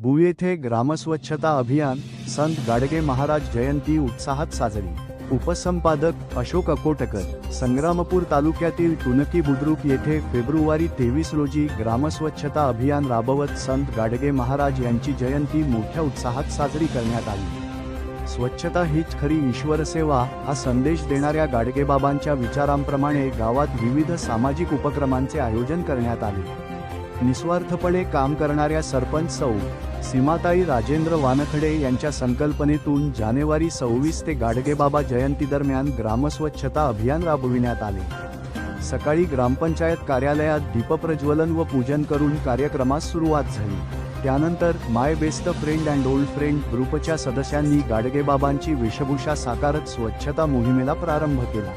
भुई येथे ग्रामस्वच्छता अभियान, संत गाडगे महाराज जयंती उत्साहात साजरी। उपसंपादक अशोक अकोटकर। संग्रामपूर तालुक्यातील टुनकी बुद्रुक येथे फेब्रुवारी 23 रोजी ग्रामस्वच्छता अभियान राबवत संत गाडगे महाराज यांची जयंती मोठ्या उत्साहात साजरी करण्यात आली। स्वच्छता हीच खरी ईश्वरसेवा हा संदेश देणाऱ्या गाडगेबाबांच्या विचारांप्रमाणे गावात विविध सामाजिक उपक्रमांचे आयोजन करण्यात आले। निस्वार्थपणे काम करणाऱ्या सरपंच सौ. सीमाताई राजेंद्र वानखडे यांच्या संकल्पनेतून जानेवारी 26 ते गाडगेबाबा जयंतीदरम्यान ग्रामस्वच्छता अभियान राबविण्यात आले। सकाळी ग्रामपंचायत कार्यालयात दीपप्रज्वलन व पूजन करून कार्यक्रमास सुरुवात झाली। त्यानंतर my best friend and old friend ग्रुपच्या सदस्यांनी गाडगेबाबांची वेशभूषा साकारत स्वच्छता मोहिमेला प्रारंभ केला।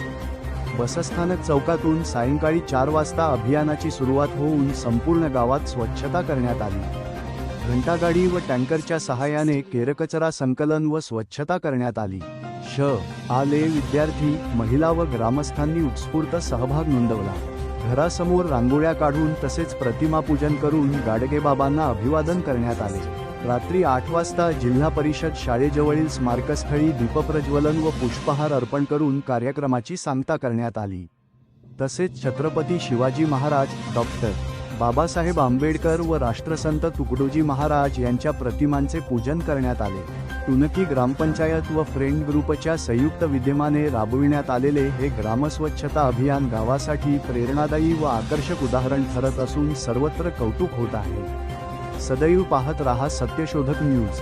बसस्थानक चौकातून सायंकाळी 4 वाजता अभियानाची सुरुवात होऊन संपूर्ण गावात स्वच्छता करण्यात आली। घंटागाडी व टँकरच्या सहाय्याने केरकचरा संकलन व स्वच्छता करण्यात आली। आले विद्यार्थी, महिला व ग्रामस्थांनी उत्स्फूर्त सहभाग नोंदवला। घरासमोर रांगोळ्या काढून तसेच प्रतिमा पूजन करून गाडगेबाबांना अभिवादन करण्यात आले। रात्री 8 वाजता जिल्हा परिषद शाळेजवळील स्मारकस्थळी दीपप्रज्वलन व पुष्पहार अर्पण करून कार्यक्रमाची सांगता करण्यात आली। तसेच छत्रपती शिवाजी महाराज, डॉक्टर बाबासाहेब आंबेडकर व राष्ट्रसंत तुकडोजी महाराज यांच्या प्रतिमांचे पूजन करण्यात आले। टुनकी ग्रामपंचायत व फ्रेंड ग्रुपच्या संयुक्त विद्यमाने राबविण्यात आलेले हे ग्रामस्वच्छता अभियान गावासाठी प्रेरणादायी व आकर्षक उदाहरण ठरत असून सर्वत्र कौतुक होत आहे। सदैव पाहत रहा सत्यशोधक न्यूज।